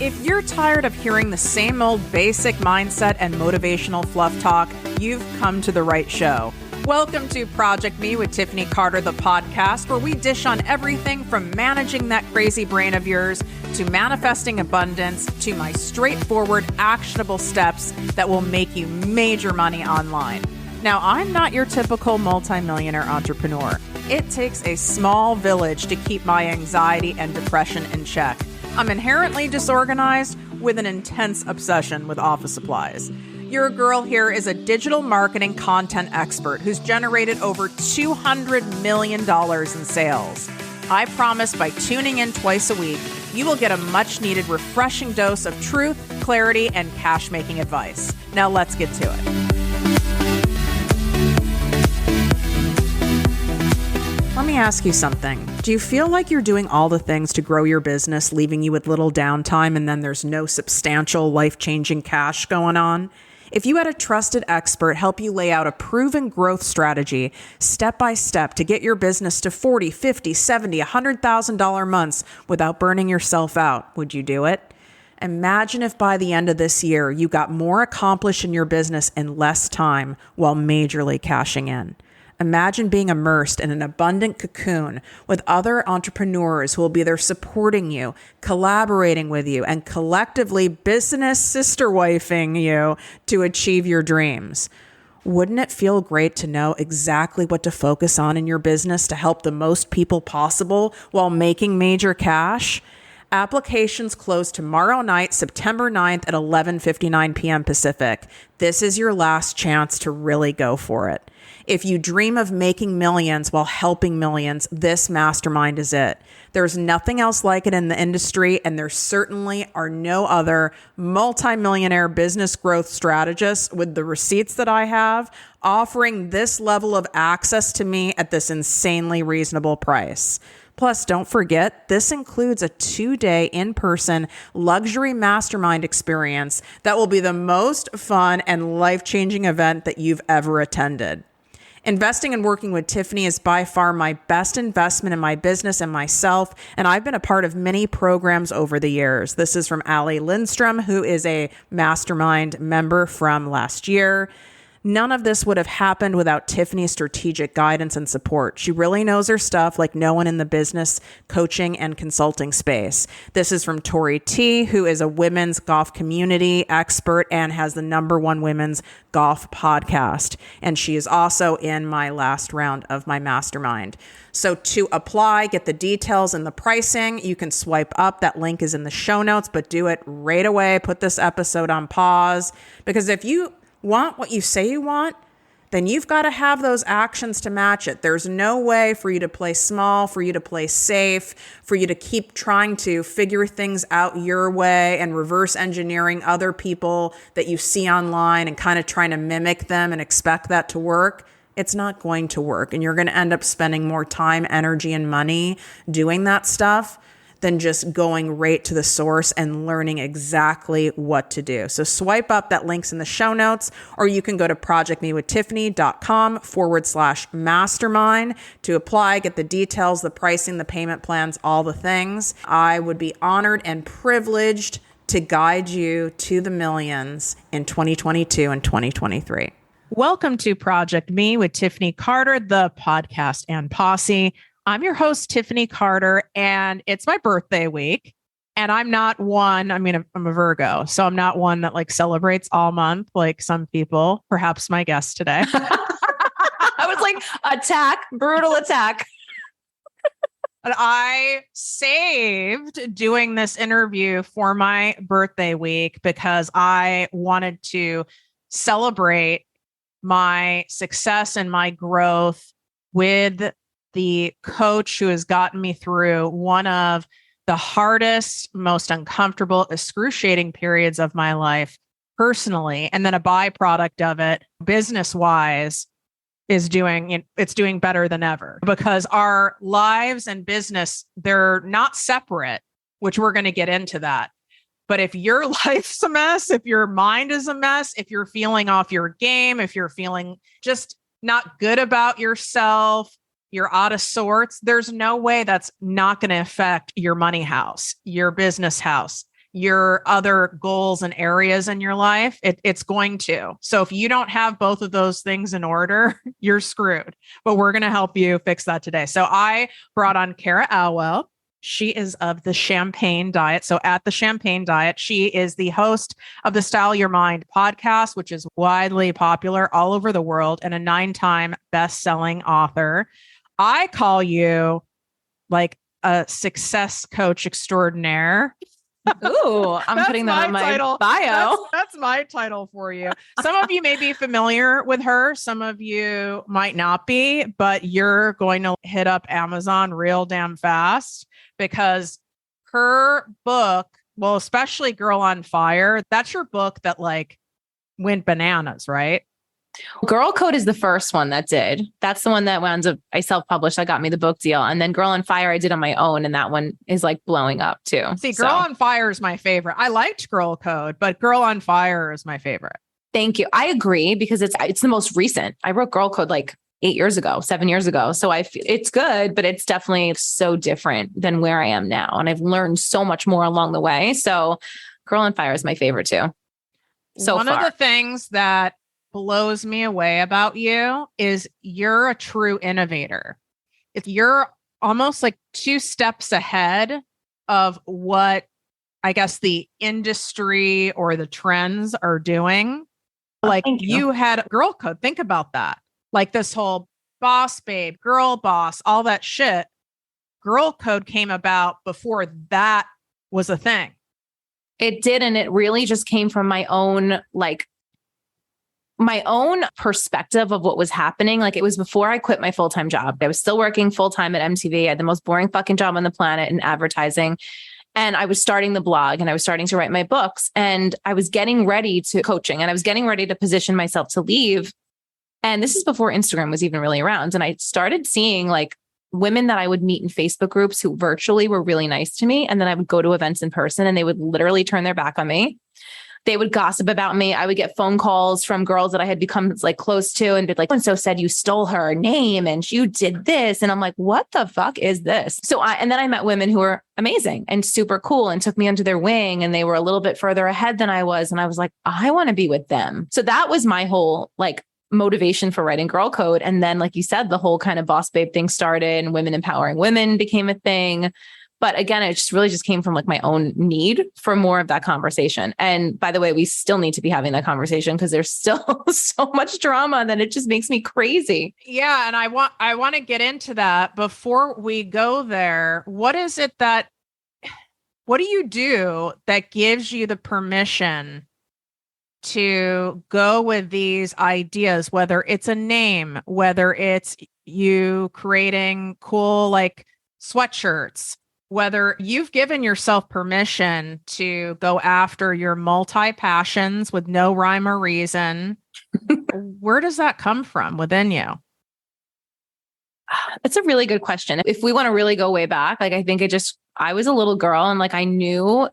If you're tired of hearing the same old basic mindset and motivational fluff talk, you've come to the right show. Welcome to Project Me with Tiffany Carter, the podcast, where we dish on everything from managing that crazy brain of yours to manifesting abundance to my straightforward, actionable steps that will make you major money online. Now, I'm not your typical multimillionaire entrepreneur. It takes a small village to keep my anxiety and depression in check. I'm inherently disorganized with an intense obsession with office supplies. Your girl here is a digital marketing content expert who's generated over $200 million in sales. I promise by tuning in twice a week, you will get a much needed refreshing dose of truth, clarity, and cash-making advice. Now let's get to it. Let me ask you something. Do you feel like you're doing all the things to grow your business, leaving you with little downtime, and then there's no substantial life-changing cash going on? If you had a trusted expert help you lay out a proven growth strategy step by step to get your business to $40, $50, $70, $100,000 months without burning yourself out, would you do it? Imagine if by the end of this year, you got more accomplished in your business in less time while majorly cashing in. Imagine being immersed in an abundant cocoon with other entrepreneurs who will be there supporting you, collaborating with you, and collectively business sister-wifing you to achieve your dreams. Wouldn't it feel great to know exactly what to focus on in your business to help the most people possible while making major cash? Applications close tomorrow night, September 9th at 11:59 p.m. Pacific. This is your last chance to really go for it. If you dream of making millions while helping millions, this mastermind is it. There's nothing else like it in the industry, and there certainly are no other multimillionaire business growth strategists with the receipts that I have offering this level of access to me at this insanely reasonable price. Plus, don't forget, this includes a 2-day in-person luxury mastermind experience that will be the most fun and life-changing event that you've ever attended. Investing and working with Tiffany is by far my best investment in my business and myself, and I've been a part of many programs over the years. This is from Allie Lindstrom, who is a mastermind member from last year. None of this would have happened without Tiffany's strategic guidance and support. She really knows her stuff like no one in the business, coaching, and consulting space. This is from Tori T., who is a women's golf community expert and has the #1 women's golf podcast. And she is also in my last round of my mastermind. So to apply, get the details and the pricing, you can swipe up. That link is in the show notes, but do it right away. Put this episode on pause, because if you want what you say you want, then you've got to have those actions to match it. There's no way for you to play small, for you to play safe, for you to keep trying to figure things out your way and reverse engineering other people that you see online and kind of trying to mimic them and expect that to work. It's not going to work. And you're going to end up spending more time, energy, and money doing that stuff than just going right to the source and learning exactly what to do. So swipe up, that link's in the show notes, or you can go to projectmewithtiffany.com/mastermind to apply, get the details, the pricing, the payment plans, all the things. I would be honored and privileged to guide you to the millions in 2022 and 2023. Welcome to Project Me with Tiffany Carter, the podcast and posse. I'm your host, Tiffany Carter, and it's my birthday week. And I'm not one, I'm a Virgo, so I'm not one that celebrates all month like some people, perhaps my guest today. I was like, brutal attack. But I saved doing this interview for my birthday week because I wanted to celebrate my success and my growth with the coach who has gotten me through one of the hardest, most uncomfortable, excruciating periods of my life personally. And then a byproduct of it, business-wise, it's doing better than ever because our lives and business, they're not separate, which we're going to get into that. But if your life's a mess, if your mind is a mess, if you're feeling off your game, if you're feeling just not good about yourself, you're out of sorts, there's no way that's not going to affect your money house, your business house, your other goals and areas in your life. It's going to. So if you don't have both of those things in order, you're screwed. But we're going to help you fix that today. So I brought on Cara Alwill. She is of the Champagne Diet. So at the Champagne Diet, she is the host of the Style Your Mind podcast, which is widely popular all over the world, and a 9-time best-selling author. I call you like a success coach extraordinaire. Ooh, I'm putting that on my title. Bio. That's my title for you. Some of you may be familiar with her. Some of you might not be, but you're going to hit up Amazon real damn fast because her book, well, especially Girl on Fire, that's your book that like went bananas, right? Girl Code is the first one that did. That's the one that wound up, I self-published. That got me the book deal. And then Girl on Fire, I did on my own. And that one is like blowing up too. See, Girl on Fire is my favorite. I liked Girl Code, but Girl on Fire is my favorite. Thank you. I agree because it's the most recent. I wrote Girl Code like 7 years ago. So I feel it's good, but it's definitely so different than where I am now. And I've learned so much more along the way. So Girl on Fire is my favorite too. So one of the things that blows me away about you is you're a true innovator. If you're almost like 2 steps ahead of what I guess the industry or the trends are doing. Like you had Girl Code. Think about that. Like this whole boss babe, girl boss, all that shit. Girl Code came about before that was a thing. It did. And it really just came from my own perspective of what was happening. Like it was before I quit my full-time job. I was still working full-time at MTV. I had the most boring fucking job on the planet in advertising. And I was starting the blog and I was starting to write my books and I was getting ready to coaching and I was getting ready to position myself to leave. And this is before Instagram was even really around. And I started seeing like women that I would meet in Facebook groups who virtually were really nice to me. And then I would go to events in person and they would literally turn their back on me. They would gossip about me. I would get phone calls from girls that I had become like close to and be like, and so said you stole her name and you did this. And I'm like, what the fuck is this? And then I met women who were amazing and super cool and took me under their wing and they were a little bit further ahead than I was. And I was like, I want to be with them. So that was my whole like motivation for writing Girl Code. And then, like you said, the whole kind of boss babe thing started and women empowering women became a thing. But again, it just really just came from like my own need for more of that conversation. And by the way, we still need to be having that conversation because there's still so much drama that it just makes me crazy. Yeah. And I want to get into that. Before we go there, what do you do that gives you the permission to go with these ideas, whether it's a name, whether it's you creating cool like sweatshirts, whether you've given yourself permission to go after your multi-passions with no rhyme or reason? Where does that come from within you? That's a really good question. If we want to really go way back, like I think I was a little girl and like I knew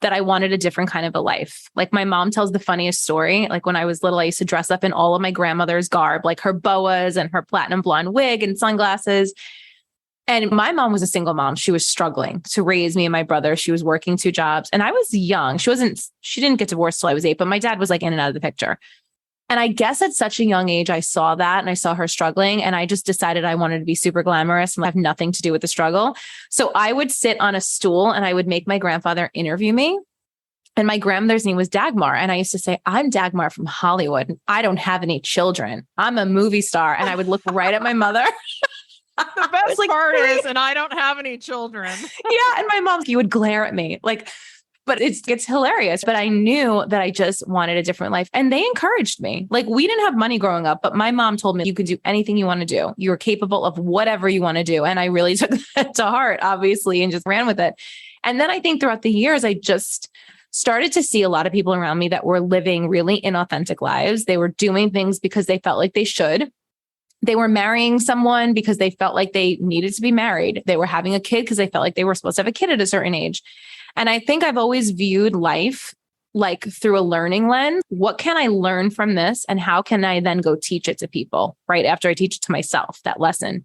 that I wanted a different kind of a life. Like my mom tells the funniest story. Like when I was little, I used to dress up in all of my grandmother's garb, like her boas and her platinum blonde wig and sunglasses. And my mom was a single mom. She was struggling to raise me and my brother. She was working 2 jobs and I was young. She didn't get divorced till I was 8, but my dad was like in and out of the picture. And I guess at such a young age, I saw that and I saw her struggling and I just decided I wanted to be super glamorous and have nothing to do with the struggle. So I would sit on a stool and I would make my grandfather interview me. And my grandmother's name was Dagmar. And I used to say, I'm Dagmar from Hollywood. And I don't have any children. I'm a movie star. And I would look right at my mother. The best part is, and I don't have any children. Yeah. And my mom, you would glare at me like, but it's hilarious. But I knew that I just wanted a different life. And they encouraged me. Like we didn't have money growing up, but my mom told me you could do anything you want to do. You're capable of whatever you want to do. And I really took that to heart, obviously, and just ran with it. And then I think throughout the years, I just started to see a lot of people around me that were living really inauthentic lives. They were doing things because they felt like they should. They were marrying someone because they felt like they needed to be married. They were having a kid because they felt like they were supposed to have a kid at a certain age. And I think I've always viewed life like through a learning lens. What can I learn from this? And how can I then go teach it to people right after I teach it to myself, that lesson?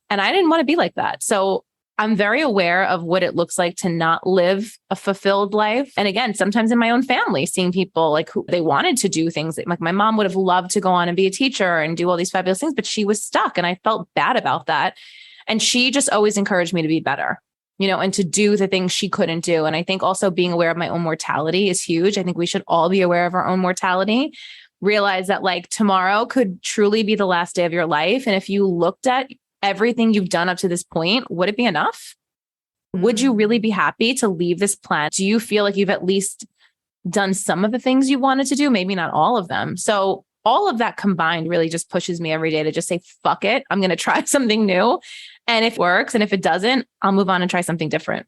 And I didn't want to be like that. So I'm very aware of what it looks like to not live a fulfilled life. And again, sometimes in my own family, seeing people like who they wanted to do things like my mom would have loved to go on and be a teacher and do all these fabulous things, but she was stuck. And I felt bad about that. And she just always encouraged me to be better, and to do the things she couldn't do. And I think also being aware of my own mortality is huge. I think we should all be aware of our own mortality. Realize that like tomorrow could truly be the last day of your life. And if you looked at everything you've done up to this point, would it be enough? Would you really be happy to leave this planet? Do you feel like you've at least done some of the things you wanted to do? Maybe not all of them. So all of that combined really just pushes me every day to just say, fuck it. I'm going to try something new. And if it works, and if it doesn't, I'll move on and try something different.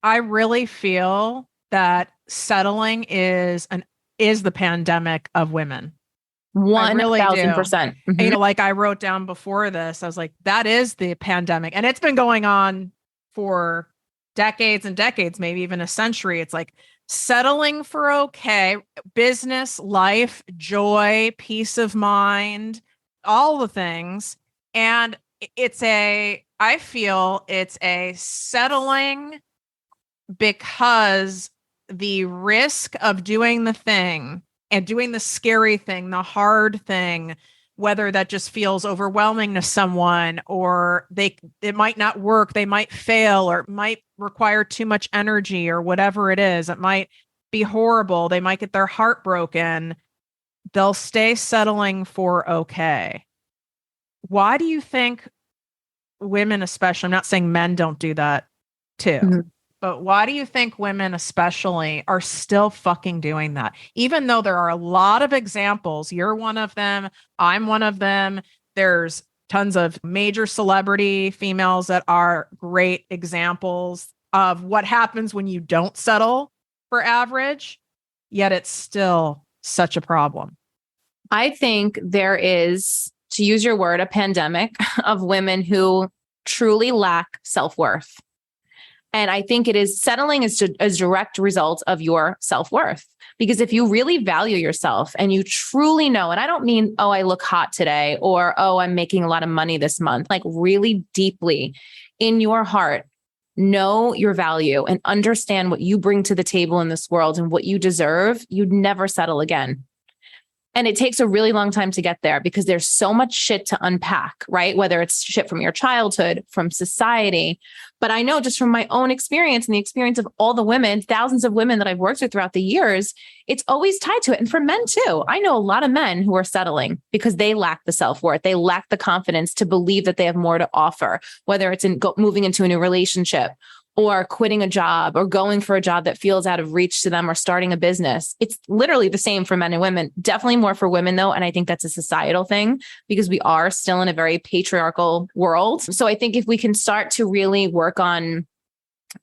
I really feel that settling is the pandemic of women. 1,000%. Mm-hmm. Like I wrote down before this, I was like, that is the pandemic. And it's been going on for decades and decades, maybe even a century. It's like settling for okay, business, life, joy, peace of mind, all the things. And I feel it's a settling because the risk of doing the thing and doing the scary thing, the hard thing, whether that just feels overwhelming to someone or it might not work, they might fail, or it might require too much energy or whatever it is. It might be horrible. They might get their heart broken. They'll stay settling for okay. Why do you think women, especially, I'm not saying men don't do that too, but why do you think women especially are still fucking doing that? Even though there are a lot of examples, you're one of them, I'm one of them. There's tons of major celebrity females that are great examples of what happens when you don't settle for average, yet it's still such a problem. I think there is, to use your word, a pandemic of women who truly lack self-worth. And I think it is settling is a direct result of your self-worth. Because if you really value yourself and you truly know, and I don't mean, oh, I look hot today, or, oh, I'm making a lot of money this month, like really deeply in your heart, know your value and understand what you bring to the table in this world and what you deserve, you'd never settle again. And it takes a really long time to get there because there's so much shit to unpack, right? Whether it's shit from your childhood, from society. But I know just from my own experience and the experience of all the women, thousands of women that I've worked with throughout the years, it's always tied to it. And for men too, I know a lot of men who are settling because they lack the self-worth. They lack the confidence to believe that they have more to offer, whether it's in moving into a new relationship or quitting a job or going for a job that feels out of reach to them or starting a business. It's literally the same for men and women, definitely more for women though. And I think that's a societal thing because we are still in a very patriarchal world. So I think if we can start to really work on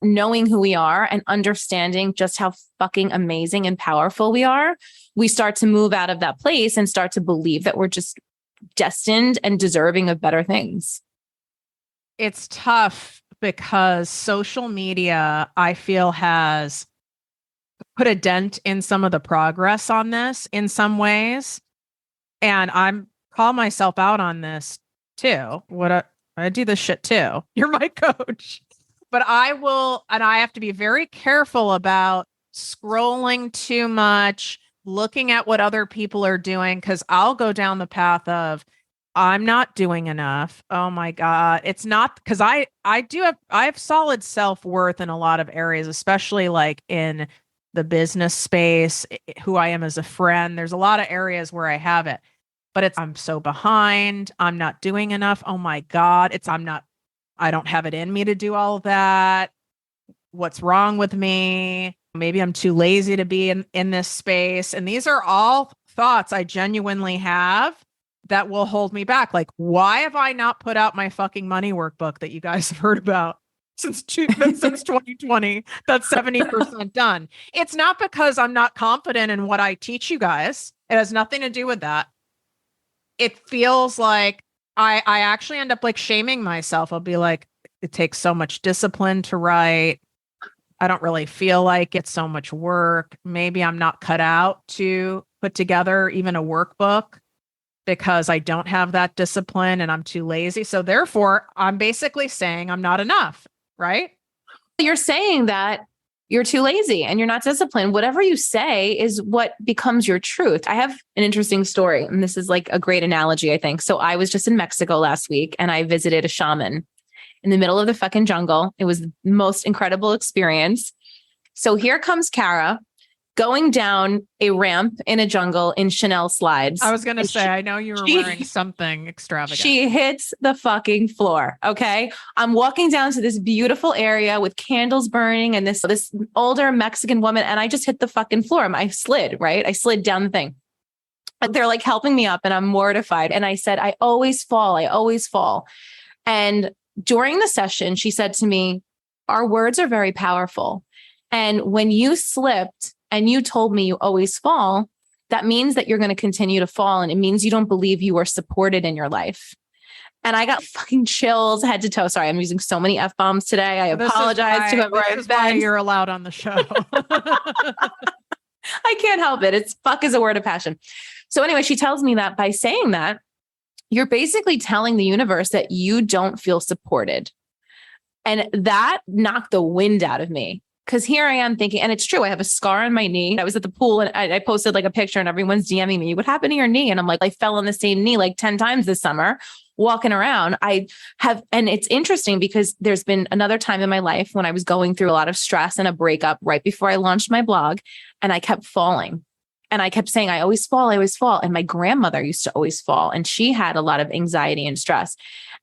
knowing who we are and understanding just how fucking amazing and powerful we are, we start to move out of that place and start to believe that we're just destined and deserving of better things. It's tough because social media, I feel, has put a dent in some of the progress on this in some ways. And I'm call myself out on this too. I do this shit too. You're my coach. But I have to be very careful about scrolling too much, looking at what other people are doing, because I'll go down the path of, I'm not doing enough. Oh my God. It's not because I have solid self-worth in a lot of areas, especially like in the business space, who I am as a friend. There's a lot of areas where I have it, but I'm so behind. I'm not doing enough. Oh my God. I don't have it in me to do all of that. What's wrong with me? Maybe I'm too lazy to be in this space. And these are all thoughts I genuinely have that will hold me back. Like, why have I not put out my fucking money workbook that you guys have heard about since 2020? That's 70% done. It's not because I'm not confident in what I teach you guys. It has nothing to do with that. It feels like I actually end up like shaming myself. I'll be like, it takes so much discipline to write. I don't really feel like it's so much work. Maybe I'm not cut out to put together even a workbook because I don't have that discipline and I'm too lazy. So therefore, I'm basically saying I'm not enough. right? You're saying that you're too lazy and you're not disciplined. Whatever you say is what becomes your truth. I have an interesting story, and this is like a great analogy, I think. So I was just in Mexico last week and I visited a shaman in the middle of the fucking jungle. It was the most incredible experience. So here comes Cara going down a ramp in a jungle in Chanel slides. I was going to say, I know you were wearing something extravagant. She hits the fucking floor. Okay. I'm walking down to this beautiful area with candles burning and this older Mexican woman. And I just hit the fucking floor. I slid, right? I slid down the thing. They're like helping me up and I'm mortified. And I said, I always fall. I always fall. And during the session, she said to me, our words are very powerful. And when you slipped and you told me you always fall, that means that you're going to continue to fall. And it means you don't believe you are supported in your life. And I got fucking chills head to toe. Sorry, I'm using so many F-bombs today. I apologize to whoever I've been. Why you're allowed on the show. I can't help it. It's fuck is a word of passion. So anyway, she tells me that by saying that, you're basically telling the universe that you don't feel supported. And that knocked the wind out of me. Because here I am thinking, and it's true, I have a scar on my knee. I was at the pool and I posted like a picture and everyone's DMing me, what happened to your knee? And I'm like, I fell on the same knee like 10 times this summer walking around. And it's interesting because there's been another time in my life when I was going through a lot of stress and a breakup right before I launched my blog. And I kept falling. And I kept saying, I always fall. And my grandmother used to always fall. And she had a lot of anxiety and stress.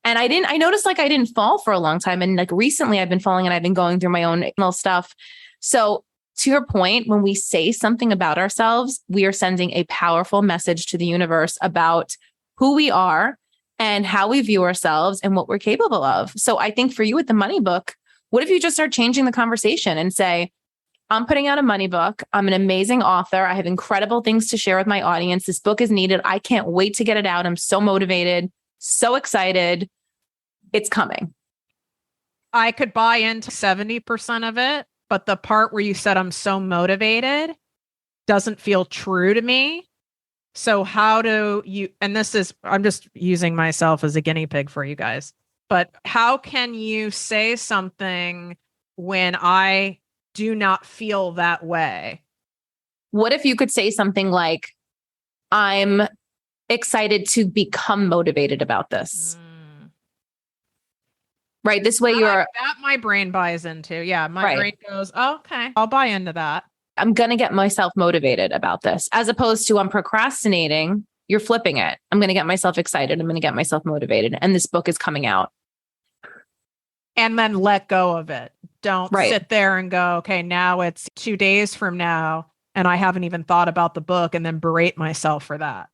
And I noticed like I didn't fall for a long time. And like recently I've been falling and I've been going through my own stuff. So to your point, when we say something about ourselves, we are sending a powerful message to the universe about who we are and how we view ourselves and what we're capable of. So I think for you with the money book, what if you just start changing the conversation and say, I'm putting out a money book. I'm an amazing author. I have incredible things to share with my audience. This book is needed. I can't wait to get it out. I'm so motivated, so excited. It's coming. I could buy into 70% of it, but the part where you said I'm so motivated doesn't feel true to me. So how do you, and I'm just using myself as a guinea pig for you guys, but how can you say something when I do not feel that way? What if you could say something like, I'm excited to become motivated about this? Right. This way that my brain buys into. Yeah. My brain goes, oh, okay, I'll buy into that. I'm going to get myself motivated about this, as opposed to I'm procrastinating. You're flipping it. I'm going to get myself excited. I'm going to get myself motivated. And this book is coming out. And then let go of it. Don't sit there and go, okay, now it's 2 days from now and I haven't even thought about the book and then berate myself for that.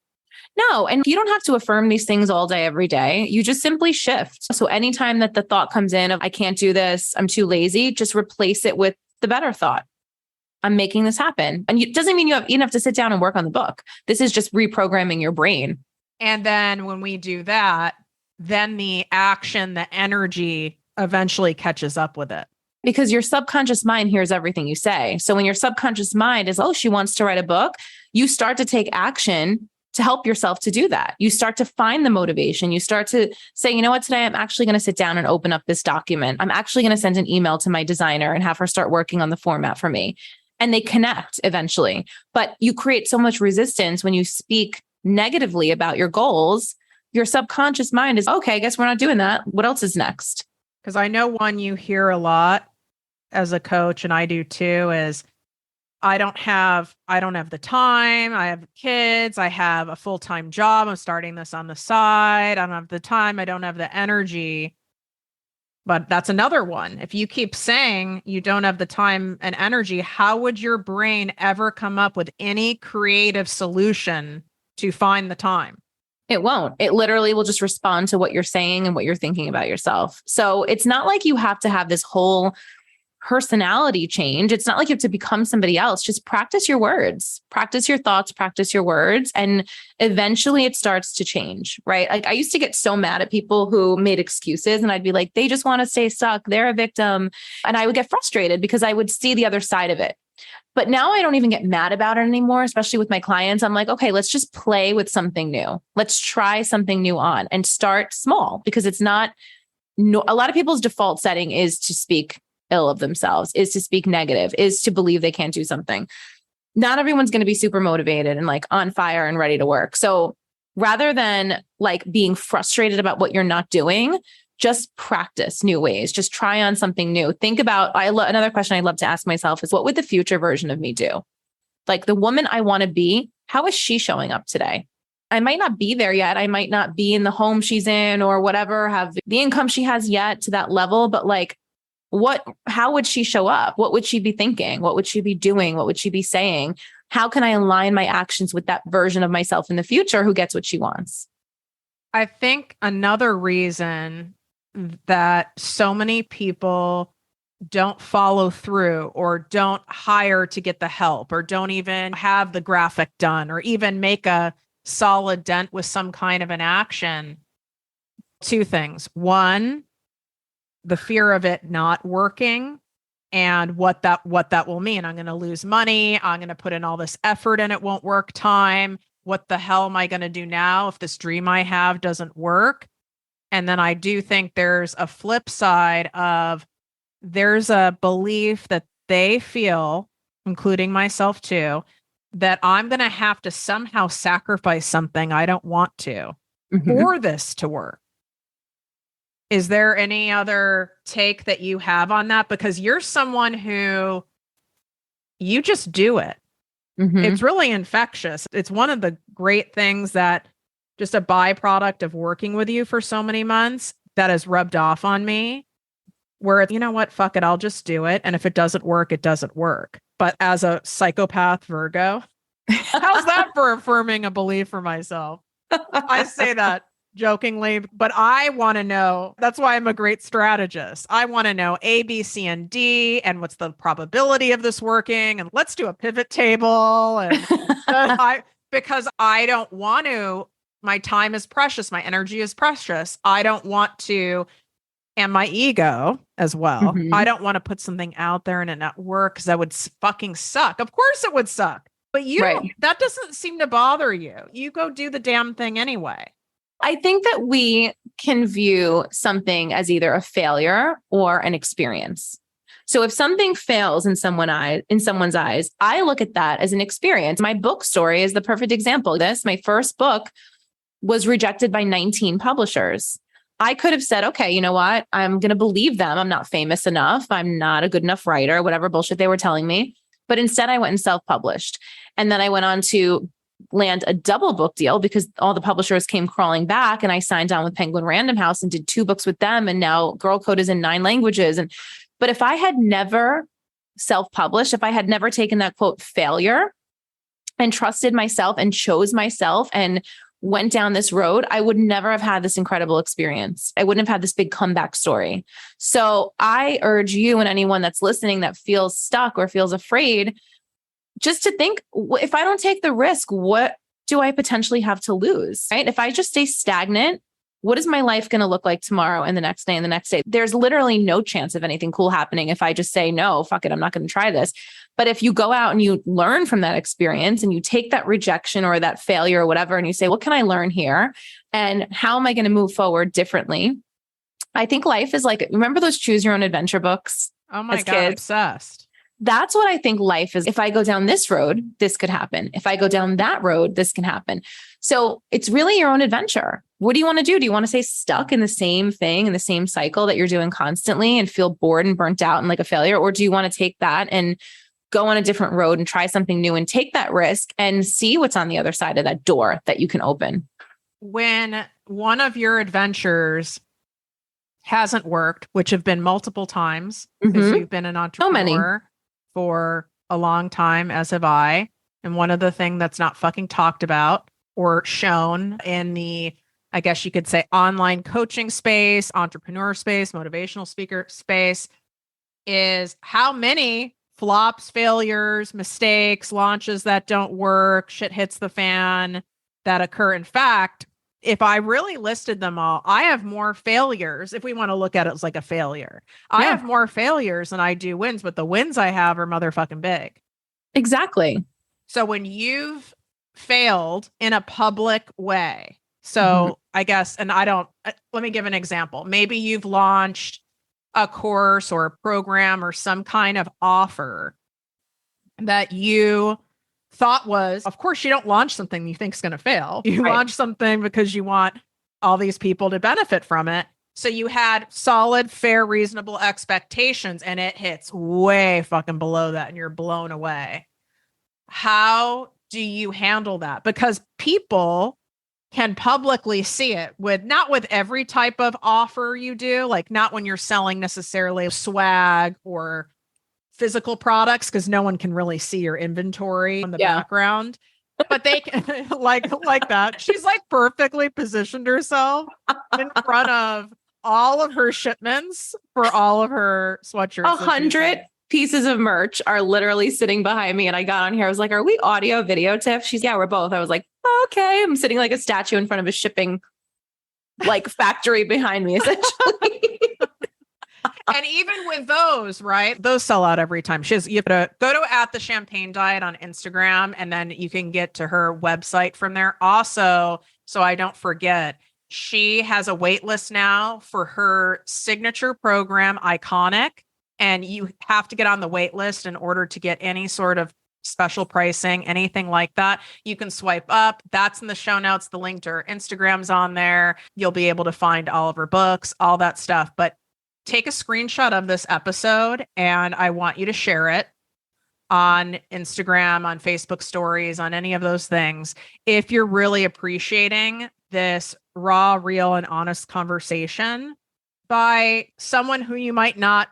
No, and you don't have to affirm these things all day, every day. You just simply shift. So anytime that the thought comes in of, I can't do this, I'm too lazy, just replace it with the better thought. I'm making this happen. And it doesn't mean you have to sit down and work on the book. This is just reprogramming your brain. And then when we do that, then the action, the energy eventually catches up with it. Because your subconscious mind hears everything you say. So when your subconscious mind is, oh, she wants to write a book, you start to take action to help yourself to do that. You start to find the motivation. You start to say, you know what, today I'm actually going to sit down and open up this document. I'm actually going to send an email to my designer and have her start working on the format for me. And they connect eventually. But you create so much resistance when you speak negatively about your goals. Your subconscious mind is, okay, I guess we're not doing that. What else is next? Because I know one you hear a lot as a coach, and I do too, is I don't have the time. I have kids. I have a full-time job. I'm starting this on the side. I don't have the time. I don't have the energy. But that's another one. If you keep saying you don't have the time and energy, how would your brain ever come up with any creative solution to find the time? It won't. It literally will just respond to what you're saying and what you're thinking about yourself. So it's not like you have to have this whole personality change. It's not like you have to become somebody else. Just practice your words, practice your thoughts, practice your words. And eventually it starts to change, right? Like I used to get so mad at people who made excuses and I'd be like, they just want to stay stuck. They're a victim. And I would get frustrated because I would see the other side of it. But now I don't even get mad about it anymore, especially with my clients. I'm like, okay, let's just play with something new. Let's try something new on and start small because it's not no, a lot of people's default setting is to speak ill of themselves, is to speak negative, is to believe they can't do something. Not everyone's going to be super motivated and like on fire and ready to work. So rather than like being frustrated about what you're not doing, just practice new ways. Just try on something new. Think about, another question I love to ask myself is, what would the future version of me do? Like the woman I want to be, how is she showing up today? I might not be there yet. I might not be in the home she's in or whatever, have the income she has yet to that level, but like, how would she show up? What would she be thinking? What would she be doing? What would she be saying? How can I align my actions with that version of myself in the future who gets what she wants? I think another reason that so many people don't follow through or don't hire to get the help or don't even have the graphic done or even make a solid dent with some kind of an action. Two things. One, the fear of it not working and what that will mean. I'm going to lose money. I'm going to put in all this effort and it won't work. Time. What the hell am I going to do now if this dream I have doesn't work? And then I do think there's a flip side of there's a belief that they feel, including myself too, that I'm going to have to somehow sacrifice something I don't want to for this to work. Is there any other take that you have on that? Because you're someone who you just do it. It's really infectious. It's one of the great things that just a byproduct of working with you for so many months that has rubbed off on me where it's, you know what, fuck it, I'll just do it. And if it doesn't work, it doesn't work. But as a psychopath Virgo, how's that for affirming a belief for myself? I say that jokingly, but I want to know. That's why I'm a great strategist. I want to know A, B, C, and D, and what's the probability of this working? And let's do a pivot table. And because I don't want to, my time is precious. My energy is precious. I don't want to, and my ego as well. I don't want to put something out there and it not work because that would fucking suck. Of course it would suck. But that doesn't seem to bother you. You go do the damn thing anyway. I think that we can view something as either a failure or an experience. So if something fails in someone's eyes, I look at that as an experience. My book story is the perfect example of this. My first book was rejected by 19 publishers. I could have said, okay, you know what? I'm going to believe them. I'm not famous enough. I'm not a good enough writer, whatever bullshit they were telling me. But instead I went and self-published. And then I went on to land a double book deal because all the publishers came crawling back and I signed on with Penguin Random House and did 2 books with them. And now Girl Code is in 9 languages. But if I had never self-published, if I had never taken that quote failure and trusted myself and chose myself and went down this road, I would never have had this incredible experience. I wouldn't have had this big comeback story. So I urge you and anyone that's listening that feels stuck or feels afraid, just to think, if I don't take the risk, what do I potentially have to lose? Right? If I just stay stagnant, what is my life going to look like tomorrow and the next day and the next day? There's literally no chance of anything cool happening if I just say, no, fuck it, I'm not going to try this. But if you go out and you learn from that experience and you take that rejection or that failure or whatever, and you say, what can I learn here? And how am I going to move forward differently? I think life is like, remember those choose your own adventure books? Oh my God, kids? Obsessed. That's what I think life is. If I go down this road, this could happen. If I go down that road, this can happen. So it's really your own adventure. What do you want to do? Do you want to stay stuck in the same thing, in the same cycle that you're doing constantly and feel bored and burnt out and like a failure? Or do you want to take that and go on a different road and try something new and take that risk and see what's on the other side of that door that you can open? When one of your adventures hasn't worked, which have been multiple times because you've been an entrepreneur for a long time, as have I. And one of the things that's not fucking talked about or shown in the, I guess you could say, online coaching space, entrepreneur space, motivational speaker space, is how many flops, failures, mistakes, launches that don't work, shit hits the fan that occur. In fact, if I really listed them all, I have more failures. If we want to look at it as like a failure, I have more failures than I do wins, but the wins I have are motherfucking big. Exactly. So when you've failed in a public way, So I guess, and let me give an example. Maybe you've launched a course or a program or some kind of offer that you thought was, of course, you don't launch something you think is going to fail. You launch something because you want all these people to benefit from it. So you had solid, fair, reasonable expectations, and it hits way fucking below that and you're blown away. How do you handle that? Because people can publicly see it not with every type of offer you do, like not when you're selling necessarily swag or physical products, because no one can really see your inventory in the background. But they can like that. She's like perfectly positioned herself in front of all of her shipments for all of her sweatshirts. 100 pieces of merch are literally sitting behind me. And I got on here. I was like, are we audio video, Tiff? She's, yeah, we're both. I was like, okay. I'm sitting like a statue in front of a shipping like factory behind me, essentially. And even with those, right? Those sell out every time. You have to go to @thechampagne_diet on Instagram, and then you can get to her website from there. Also, so I don't forget, she has a wait list now for her signature program, Iconic. And you have to get on the wait list in order to get any sort of special pricing, anything like that. You can swipe up. That's in the show notes. The link to her Instagram's on there. You'll be able to find all of her books, all that stuff. But take a screenshot of this episode and I want you to share it on Instagram, on Facebook stories, on any of those things. If you're really appreciating this raw, real, and honest conversation by someone who you might not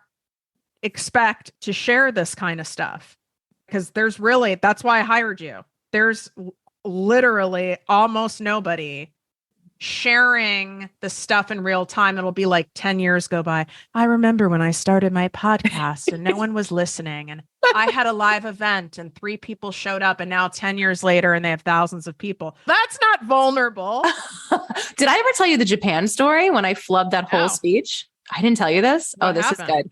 expect to share this kind of stuff, because that's why I hired you. There's literally almost nobody sharing the stuff in real time. It'll be like 10 years go by. I remember when I started my podcast and no one was listening, and I had a live event and 3 people showed up, and now 10 years later and they have thousands of people. That's not vulnerable. Did I ever tell you the Japan story when I flubbed that whole speech? I didn't tell you this. This is good.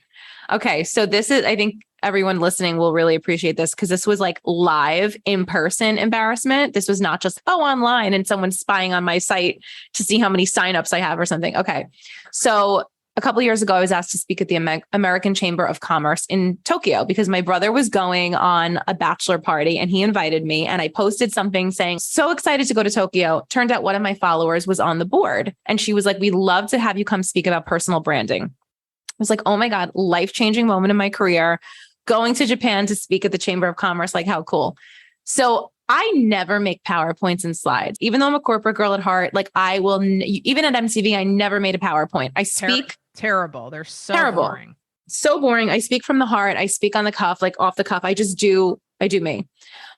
Okay. So I think everyone listening will really appreciate this, because this was like live in-person embarrassment. This was not just, online and someone spying on my site to see how many signups I have or something. Okay. So a couple of years ago, I was asked to speak at the American Chamber of Commerce in Tokyo because my brother was going on a bachelor party and he invited me, and I posted something saying, so excited to go to Tokyo. Turned out one of my followers was on the board and she was like, we'd love to have you come speak about personal branding. I was like, oh my God, life-changing moment in my career, going to Japan to speak at the Chamber of Commerce. Like, how cool. So I never make PowerPoints and slides, even though I'm a corporate girl at heart. Like I will, even at MTV, I never made a PowerPoint. I speak terrible. They're so boring. So boring. I speak from the heart. I speak on the cuff, like off the cuff. I do me.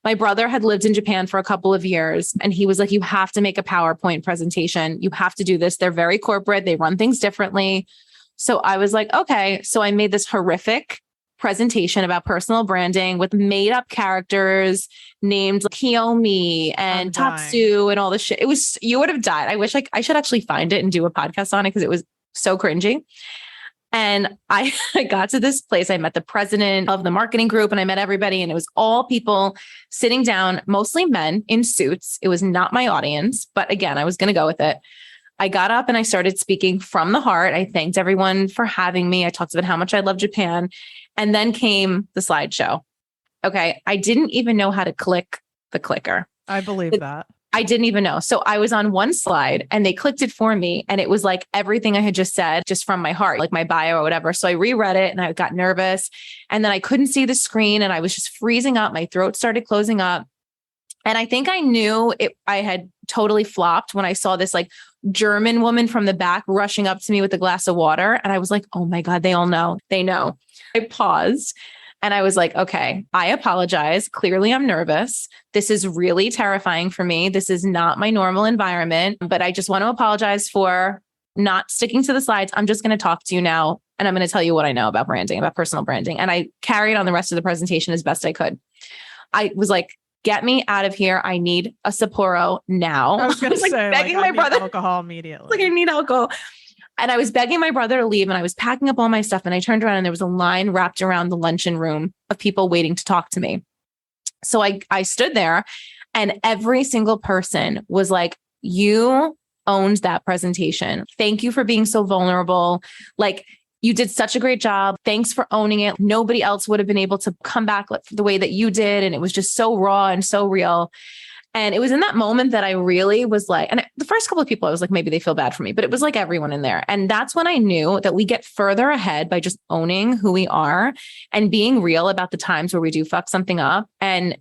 My brother had lived in Japan for a couple of years and he was like, you have to make a PowerPoint presentation. You have to do this. They're very corporate. They run things differently. So I was like, okay. So I made this horrific presentation about personal branding with made up characters named Kiyomi and Tatsu and all this shit. You would have died. I wish I should actually find it and do a podcast on it because it was so cringy. And I got to this place. I met the president of the marketing group and I met everybody, and it was all people sitting down, mostly men in suits. It was not my audience, but again, I was going to go with it. I got up and I started speaking from the heart. I thanked everyone for having me. I talked about how much I love Japan. And then came the slideshow. Okay. I didn't even know how to click the clicker. I believe that. I didn't even know. So I was on one slide and they clicked it for me. And it was like everything I had just said, just from my heart, like my bio or whatever. So I reread it and I got nervous, and then I couldn't see the screen and I was just freezing up. My throat started closing up. And I think I knew I had totally flopped when I saw this like German woman from the back rushing up to me with a glass of water. And I was like, oh my God, they all know. They know. I paused and I was like, okay, I apologize. Clearly I'm nervous. This is really terrifying for me. This is not my normal environment, but I just want to apologize for not sticking to the slides. I'm just going to talk to you now. And I'm going to tell you what I know about branding, about personal branding. And I carried on the rest of the presentation as best I could. I was like, get me out of here. I need a Sapporo now. I was going to say, begging my brother alcohol immediately. Like I need alcohol. And I was begging my brother to leave, and I was packing up all my stuff, and I turned around and there was a line wrapped around the luncheon room of people waiting to talk to me. So I stood there, and every single person was like, you owned that presentation. Thank you for being so vulnerable. Like, you did such a great job. Thanks for owning it. Nobody else would have been able to come back the way that you did. And it was just so raw and so real. And it was in that moment that I really was like, and the first couple of people, I was like, maybe they feel bad for me, but it was like everyone in there. And that's when I knew that we get further ahead by just owning who we are and being real about the times where we do fuck something up. And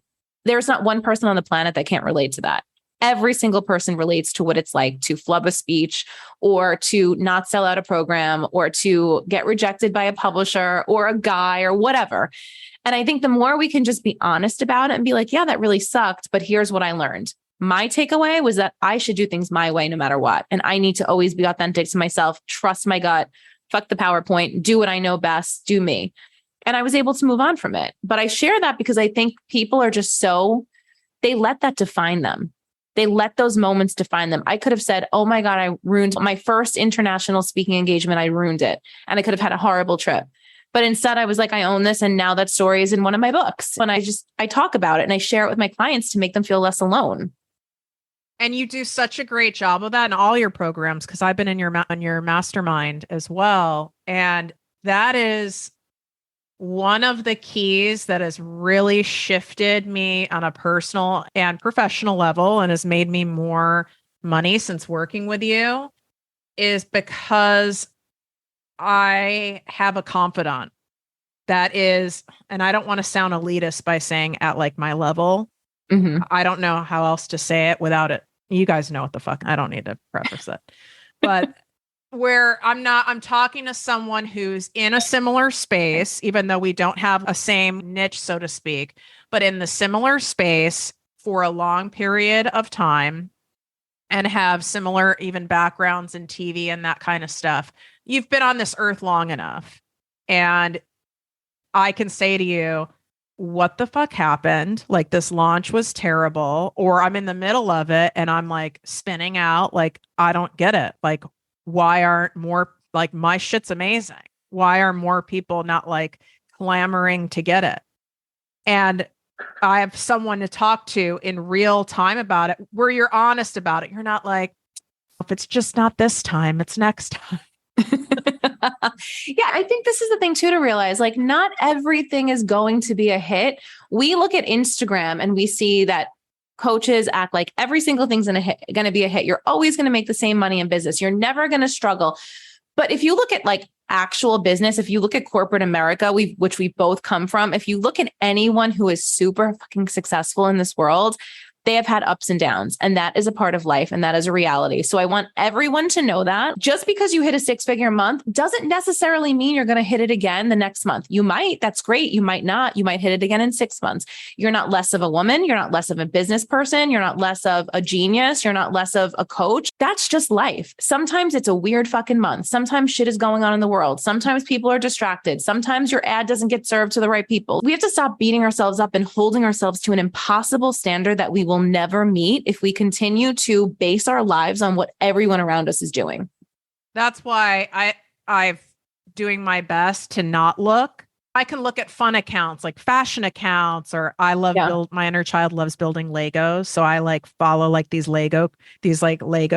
there's not one person on the planet that can't relate to that. Every single person relates to what it's like to flub a speech or to not sell out a program or to get rejected by a publisher or a guy or whatever. And I think the more we can just be honest about it and be like, yeah, that really sucked, but here's what I learned. My takeaway was that I should do things my way no matter what. And I need to always be authentic to myself, trust my gut, fuck the PowerPoint, do what I know best, do me. And I was able to move on from it. But I share that because I think people are just they let that define them. They let those moments define them. I could have said, oh my God, I ruined my first international speaking engagement. I ruined it. And I could have had a horrible trip. But instead I was like, I own this. And now that story is in one of my books. And I talk about it and I share it with my clients to make them feel less alone. And you do such a great job of that in all your programs, because I've been in your mastermind as well. And that is one of the keys that has really shifted me on a personal and professional level and has made me more money since working with you, is because I have a confidant that is, and I don't want to sound elitist by saying at like my level. Mm-hmm. I don't know how else to say it without it. You guys know what the fuck. I don't need to preface it, but where I'm talking to someone who's in a similar space, even though we don't have a same niche, so to speak, but in the similar space for a long period of time and have similar even backgrounds in TV and that kind of stuff. You've been on this earth long enough. And I can say to you, what the fuck happened? Like, this launch was terrible, or I'm in the middle of it and I'm like spinning out. Like, I don't get it. Like, why aren't more, like, my shit's amazing. Why are more people not like clamoring to get it? And I have someone to talk to in real time about it, where you're honest about it. You're not like, if it's just not this time, it's next time. Yeah, I think this is the thing too to realize, like, not everything is going to be a hit. We look at Instagram and we see that coaches act like every single thing's going to be a hit. You're always going to make the same money in business. You're never going to struggle. But if you look at like actual business, if you look at corporate America, which we both come from, if you look at anyone who is super fucking successful in this world, they have had ups and downs, and that is a part of life, and that is a reality. So I want everyone to know that just because you hit a 6-figure month doesn't necessarily mean you're going to hit it again the next month. You might, that's great. You might not, you might hit it again in 6 months. You're not less of a woman. You're not less of a business person. You're not less of a genius. You're not less of a coach. That's just life. Sometimes it's a weird fucking month. Sometimes shit is going on in the world. Sometimes people are distracted. Sometimes your ad doesn't get served to the right people. We have to stop beating ourselves up and holding ourselves to an impossible standard that we will never meet if we continue to base our lives on what everyone around us is doing. That's why I've doing my best to not look. I can look at fun accounts like fashion accounts, or I love my inner child loves building Legos. So I like follow like these Lego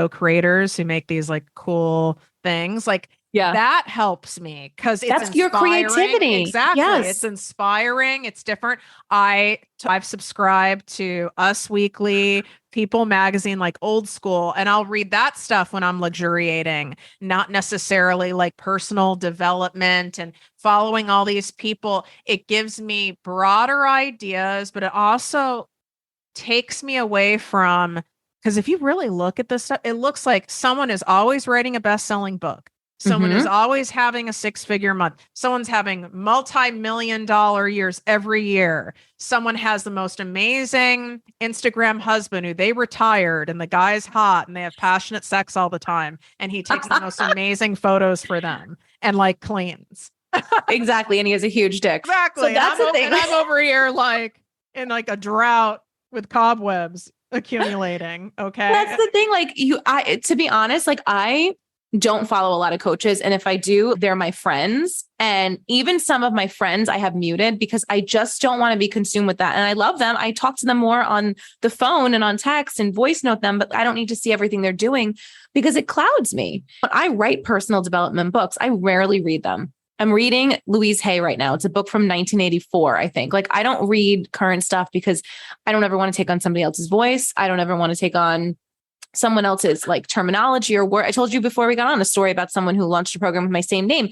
creators who make these like cool things. Like, that helps me because that's your creativity. Exactly. Yes. It's inspiring. It's different. I've subscribed to Us Weekly, People Magazine, like old school, and I'll read that stuff when I'm luxuriating, not necessarily like personal development and following all these people. It gives me broader ideas, but it also takes me away from, because if you really look at this stuff, it looks like someone is always writing a best-selling book. Someone is always having a 6-figure month. Someone's having multi-million-dollar years every year. Someone has the most amazing Instagram husband who they retired, and the guy's hot and they have passionate sex all the time. And he takes the most amazing photos for them and like cleans. Exactly. And he has a huge dick. Exactly. So that's the thing. And I'm over here like in like a drought with cobwebs accumulating. Okay. That's the thing. Like to be honest, like I don't follow a lot of coaches. And if I do, they're my friends. And even some of my friends I have muted because I just don't want to be consumed with that. And I love them. I talk to them more on the phone and on text and voice note them, but I don't need to see everything they're doing because it clouds me. When I write personal development books, I rarely read them. I'm reading Louise Hay right now. It's a book from 1984, I think. Like, I don't read current stuff because I don't ever want to take on somebody else's voice. I don't ever want to take on someone else's like terminology or word. I told you before we got on a story about someone who launched a program with my same name.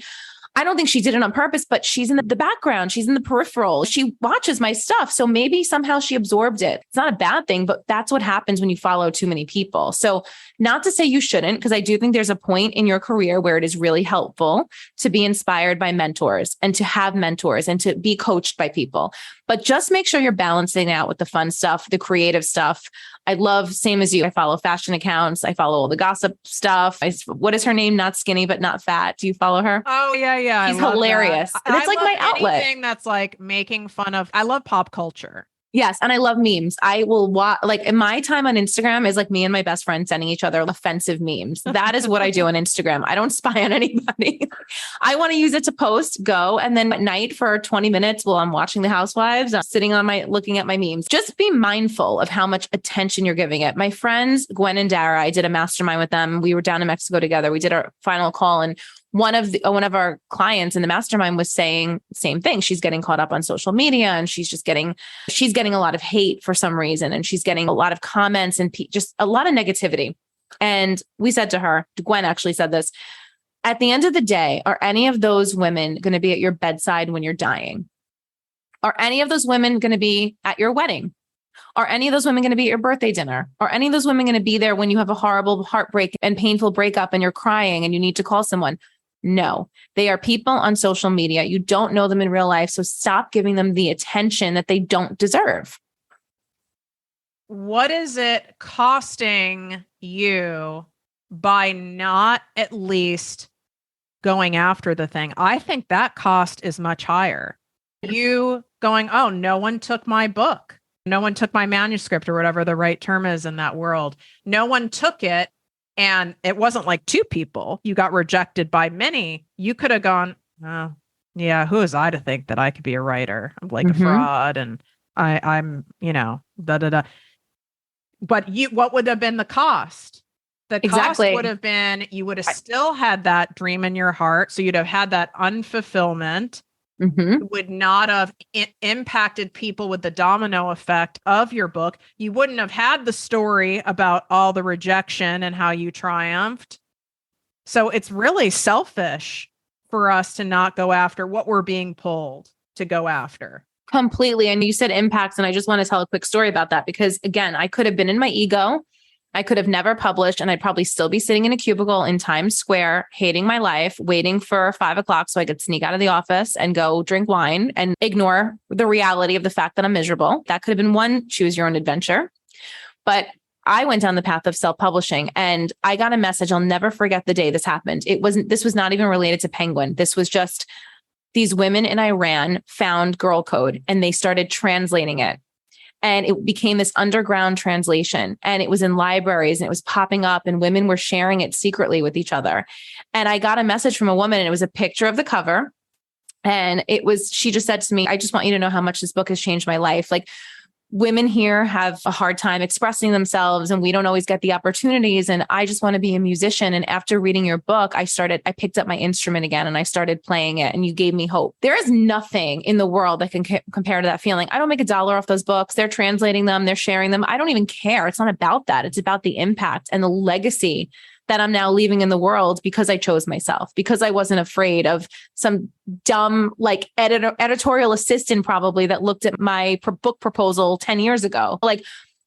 I don't think she did it on purpose, but she's in the background. She's in the peripheral. She watches my stuff. So maybe somehow she absorbed it. It's not a bad thing, but that's what happens when you follow too many people. So not to say you shouldn't, because I do think there's a point in your career where it is really helpful to be inspired by mentors and to have mentors and to be coached by people. But just make sure you're balancing out with the fun stuff, the creative stuff. I love, same as you, I follow fashion accounts. I follow all the gossip stuff. What is her name? Not skinny, but not fat. Do you follow her? Oh, yeah. She's hilarious. And it's like my outlet. Anything that's like making fun of, I love pop culture. Yes. And I love memes. I will watch, like in my time on Instagram is like me and my best friend sending each other offensive memes. That is what I do on Instagram. I don't spy on anybody. I want to use it to post, go. And then at night for 20 minutes while I'm watching The Housewives, I'm sitting on looking at my memes. Just be mindful of how much attention you're giving it. My friends, Gwen and Dara, I did a mastermind with them. We were down in Mexico together. We did our final call and one of our clients in the mastermind was saying the same thing. She's getting caught up on social media and she's getting a lot of hate for some reason. And she's getting a lot of comments and just a lot of negativity. And we said to her, Gwen actually said this, at the end of the day, are any of those women going to be at your bedside when you're dying? Are any of those women going to be at your wedding? Are any of those women going to be at your birthday dinner? Are any of those women going to be there when you have a horrible heartbreak and painful breakup and you're crying and you need to call someone? No, they are people on social media. You don't know them in real life. So stop giving them the attention that they don't deserve. What is it costing you by not at least going after the thing? I think that cost is much higher. You going, oh, no one took my book. No one took my manuscript or whatever the right term is in that world. No one took it. And it wasn't like two people. You got rejected by many. You could have gone, oh, yeah, who is I to think that I could be a writer? I'm like a fraud and I'm, da. But what would have been the cost? The cost would have been, you would have still had that dream in your heart. So you'd have had that unfulfillment. Would not have impacted people with the domino effect of your book. You wouldn't have had the story about all the rejection and how you triumphed. So it's really selfish for us to not go after what we're being pulled to go after. Completely. And you said impacts. And I just want to tell a quick story about that because again, I could have been in my ego. I could have never published and I'd probably still be sitting in a cubicle in Times Square, hating my life, waiting for 5 o'clock so I could sneak out of the office and go drink wine and ignore the reality of the fact that I'm miserable. That could have been one choose your own adventure. But I went down the path of self-publishing and I got a message. I'll never forget the day this happened. This was not even related to Penguin. This was just these women in Iran found Girl Code and they started translating it. And it became this underground translation and it was in libraries and it was popping up and women were sharing it secretly with each other. And I got a message from a woman and it was a picture of the cover. And she just said to me, I just want you to know how much this book has changed my life. Like women here have a hard time expressing themselves and we don't always get the opportunities. And I just want to be a musician. And after reading your book, I picked up my instrument again and I started playing it and you gave me hope. There is nothing in the world that can compare to that feeling. I don't make $1 off those books. They're translating them. They're sharing them. I don't even care. It's not about that. It's about the impact and the legacy that I'm now leaving in the world because I chose myself, because I wasn't afraid of some dumb, like editorial assistant probably that looked at my book proposal 10 years ago. Like,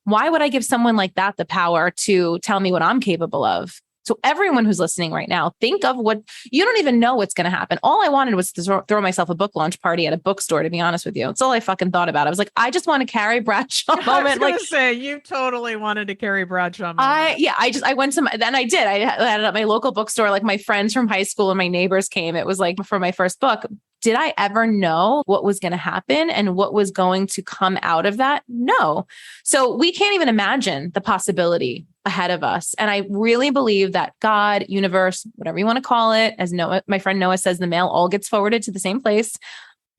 why would I give someone like that the power to tell me what I'm capable of? So everyone who's listening right now, think of what you don't even know what's going to happen. All I wanted was to throw myself a book launch party at a bookstore, to be honest with you. It's all I fucking thought about. I was like, I just want to Carrie Bradshaw moment. I was going to say, you totally wanted to Carrie Bradshaw moment. I went to then I did. I had it at my local bookstore, like my friends from high school and my neighbors came. It was like for my first book. Did I ever know what was going to happen and what was going to come out of that? No. So we can't even imagine the possibility ahead of us. And I really believe that God, universe, whatever you want to call it, as Noah, my friend Noah says, the mail all gets forwarded to the same place.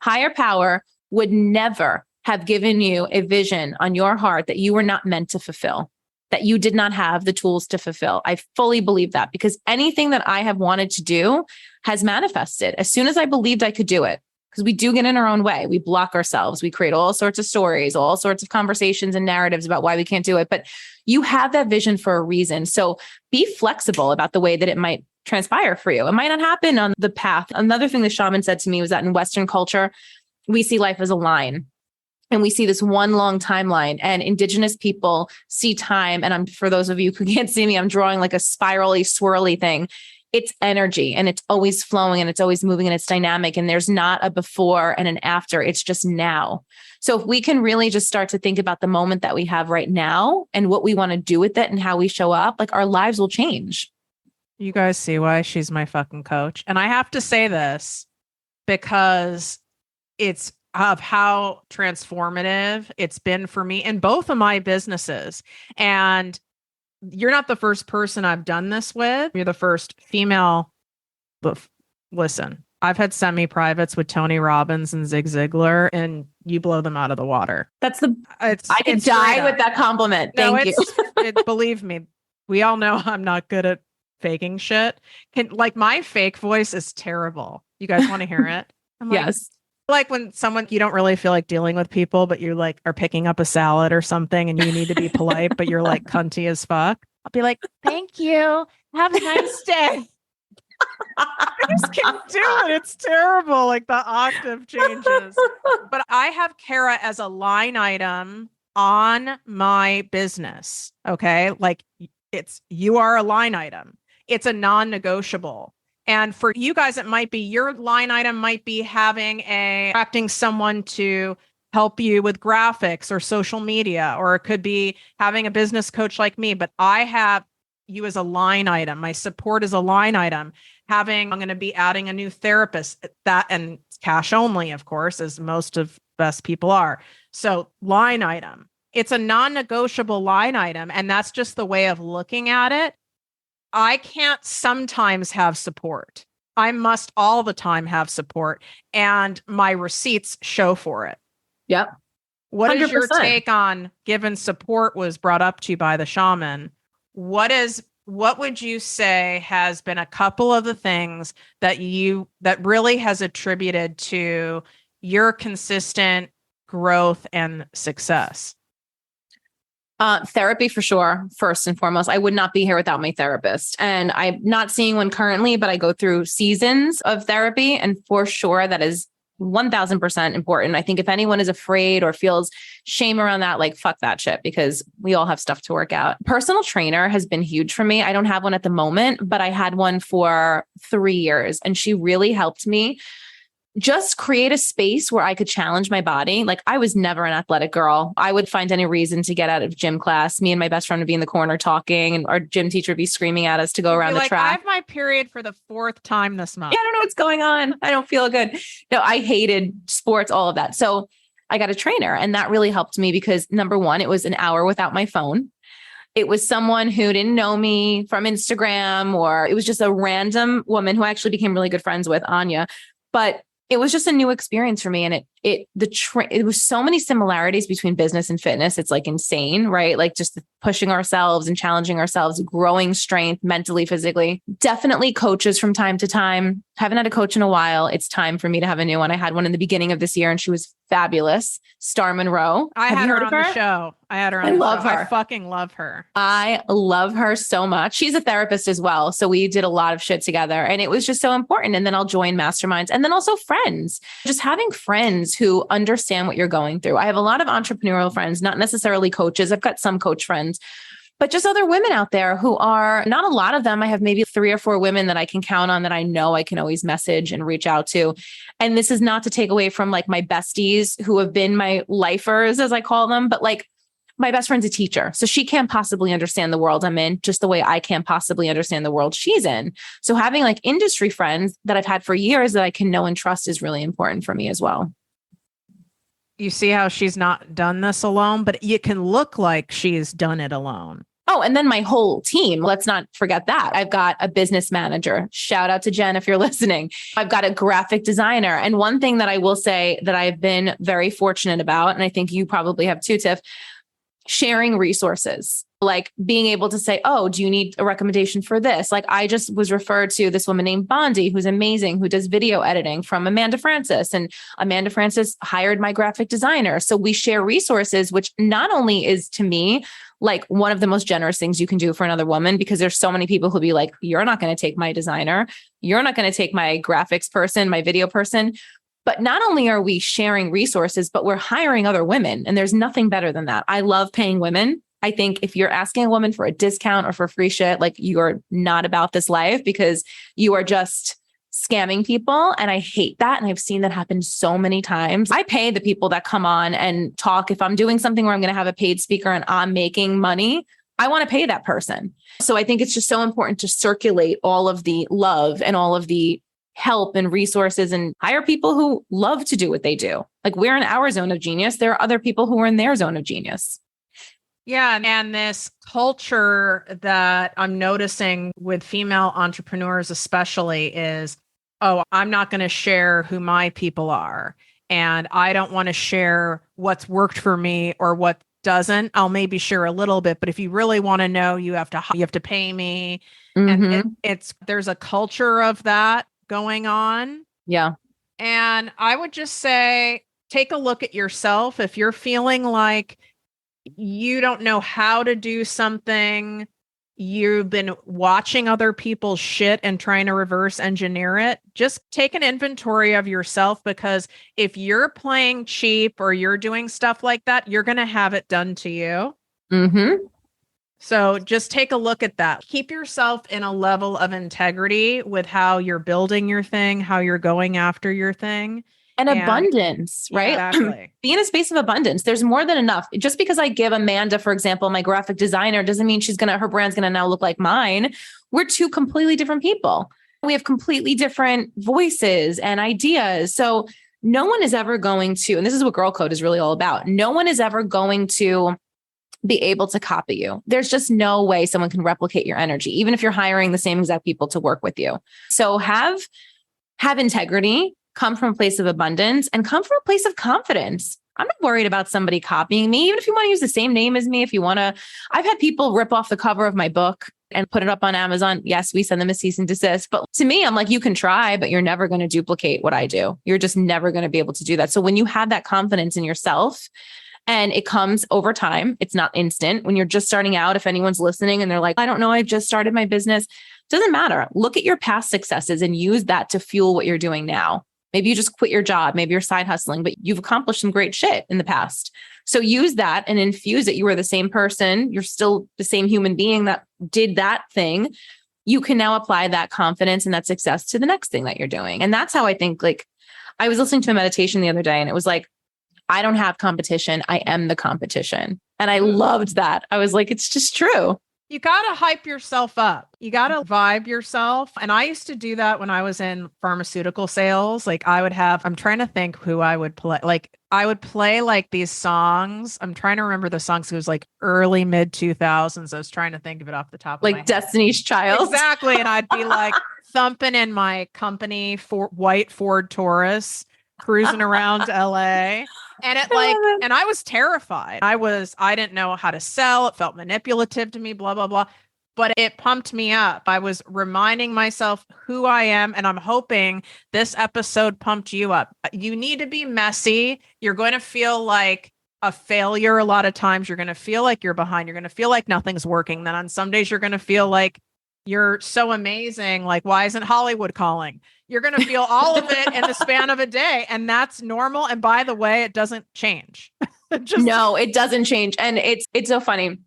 Higher power would never have given you a vision on your heart that you were not meant to fulfill, that you did not have the tools to fulfill. I fully believe that, because anything that I have wanted to do has manifested as soon as I believed I could do it. Because we do get in our own way. We block ourselves. We create all sorts of stories, all sorts of conversations and narratives about why we can't do it. But you have that vision for a reason. So be flexible about the way that it might transpire for you. It might not happen on the path. Another thing the shaman said to me was that in Western culture, we see life as a line. And we see this one long timeline, and indigenous people see time. And for those of you who can't see me, I'm drawing like a spirally, swirly thing. It's energy, and it's always flowing, and it's always moving, and it's dynamic. And there's not a before and an after. It's just now. So if we can really just start to think about the moment that we have right now and what we want to do with it and how we show up, like our lives will change. You guys see why she's my fucking coach. And I have to say this because it's of how transformative it's been for me in both of my businesses. And you're not the first person I've done this with. You're the first female. But listen, I've had semi-privates with Tony Robbins and Zig Ziglar, and you blow them out of the water. I could die with that compliment. Thank you. Believe me, we all know I'm not good at faking shit. My fake voice is terrible. You guys want to hear it? I'm like, yes. Like when you don't really feel like dealing with people, but you like are picking up a salad or something and you need to be polite, but you're like cunty as fuck. I'll be like, thank you. Have a nice day. I just can't do it. It's terrible. Like the octave changes. But I have Cara as a line item on my business. Okay. Like you are a line item. It's a non-negotiable. And for you guys, it might be your line item might be attracting someone to help you with graphics or social media, or it could be having a business coach like me. But I have you as a line item. My support is a line item. I'm going to be adding a new therapist, and cash only, of course, as most of best people are. So line item. It's a non-negotiable line item. And that's just the way of looking at it. I can't sometimes have support. I must all the time have support, and my receipts show for it. Yep. What 100%. Is your take on, given support was brought up to you by the shaman? What would you say has been a couple of the things that really has attributed to your consistent growth and success? Therapy for sure. First and foremost, I would not be here without my therapist, and I'm not seeing one currently, but I go through seasons of therapy, and for sure that is 1000% important. I think if anyone is afraid or feels shame around that, like fuck that shit, because we all have stuff to work out. Personal trainer has been huge for me. I don't have one at the moment, but I had one for 3 years, and she really helped me just create a space where I could challenge my body. Like I was never an athletic girl. I would find any reason to get out of gym class. Me and my best friend would be in the corner talking, and our gym teacher would be screaming at us to go around the track. I have my period for the 4th time this month. Yeah, I don't know what's going on. I don't feel good. No, I hated sports, all of that. So I got a trainer, and that really helped me because number one, it was an hour without my phone. It was someone who didn't know me from Instagram, or it was just a random woman who I actually became really good friends with, Anya. But it was just a new experience for me. And it was so many similarities between business and fitness. It's like insane, right? Like just pushing ourselves and challenging ourselves, growing strength mentally, physically. Definitely coaches from time to time. Haven't had a coach in a while. It's time for me to have a new one. I had one in the beginning of this year, and she was fabulous. Star Monroe. I had her on the show. I love her. I fucking love her. I love her so much. She's a therapist as well. So we did a lot of shit together, and it was just so important. And then I'll join masterminds, and then also friends, just having friends who understand what you're going through. I have a lot of entrepreneurial friends, not necessarily coaches. I've got some coach friends, but just other women out there who are not a lot of them. I have maybe 3 or 4 women that I can count on that I know I can always message and reach out to. And this is not to take away from like my besties who have been my lifers, as I call them, but like my best friend's a teacher, so she can't possibly understand the world I'm in just the way I can't possibly understand the world she's in. So having like industry friends that I've had for years that I can know and trust is really important for me as well. You see how she's not done this alone, but it can look like she's done it alone. Oh, and then my whole team. Let's not forget that. I've got a business manager. Shout out to Jen if you're listening. I've got a graphic designer. And one thing that I will say that I've been very fortunate about, and I think you probably have too, Tiff, sharing resources, like being able to say, oh, do you need a recommendation for this? Like I just was referred to this woman named Bondi, who's amazing, who does video editing from Amanda Francis, and Amanda Francis hired my graphic designer. So we share resources, which not only is to me like one of the most generous things you can do for another woman, because there's so many people who'll be like, you're not going to take my designer. You're not going to take my graphics person, my video person. But not only are we sharing resources, but we're hiring other women. And there's nothing better than that. I love paying women. I think if you're asking a woman for a discount or for free shit, like you're not about this life, because you are just scamming people. And I hate that. And I've seen that happen so many times. I pay the people that come on and talk. If I'm doing something where I'm going to have a paid speaker and I'm making money, I want to pay that person. So I think it's just so important to circulate all of the love and all of the help and resources and hire people who love to do what they do. Like we're in our zone of genius. There are other people who are in their zone of genius. Yeah. And this culture that I'm noticing with female entrepreneurs, especially, is, oh, I'm not going to share who my people are. And I don't want to share what's worked for me or what doesn't. I'll maybe share a little bit, but if you really want to know, you have to pay me. Mm-hmm. And there's a culture of that going on. Yeah. And I would just say, take a look at yourself. If you're feeling like you don't know how to do something, you've been watching other people's shit and trying to reverse engineer it, just take an inventory of yourself, because if you're playing cheap or you're doing stuff like that, you're going to have it done to you. Mm-hmm. So just take a look at that. Keep yourself in a level of integrity with how you're building your thing, how you're going after your thing. And abundance, right? Exactly. Be in a space of abundance. There's more than enough. Just because I give Amanda, for example, my graphic designer, doesn't mean her brand's going to now look like mine. We're two completely different people. We have completely different voices and ideas. So no one is ever going to, and this is what Girl Code is really all about. No one is ever going to be able to copy you. There's just no way someone can replicate your energy, even if you're hiring the same exact people to work with you. So have integrity, come from a place of abundance, and come from a place of confidence. I'm not worried about somebody copying me. Even if you want to use the same name as me, if you want to, I've had people rip off the cover of my book and put it up on Amazon. Yes, we send them a cease and desist. But to me, I'm like, you can try, but you're never going to duplicate what I do. You're just never going to be able to do that. So when you have that confidence in yourself, and it comes over time, it's not instant. When you're just starting out, if anyone's listening and they're like, I don't know, I just started my business, doesn't matter. Look at your past successes and use that to fuel what you're doing now. Maybe you just quit your job. Maybe you're side hustling, but you've accomplished some great shit in the past. So use that and infuse it. You are the same person. You're still the same human being that did that thing. You can now apply that confidence and that success to the next thing that you're doing. And that's how I think, like, I was listening to a meditation the other day and it was like, I don't have competition. I am the competition. And I loved that. I was like, it's just true. You got to hype yourself up. You got to vibe yourself. And I used to do that when I was in pharmaceutical sales. Like I'm trying to think who I would play. Like I would play like these songs. I'm trying to remember the songs. It was like early mid 2000s. I was trying to think of it off the top of my head. Like Destiny's Child. Exactly. And I'd be like thumping in my company white Ford Taurus, cruising around LA. And and I was terrified. I didn't know how to sell. It felt manipulative to me, blah, blah, blah. But it pumped me up. I was reminding myself who I am. And I'm hoping this episode pumped you up. You need to be messy. You're going to feel like a failure a lot of times. You're going to feel like you're behind. You're going to feel like nothing's working. Then on some days, you're going to feel like you're so amazing. Like, why isn't Hollywood calling? You're going to feel all of it in the span of a day. And that's normal. And by the way, it doesn't change. No, it doesn't change. And it's so funny.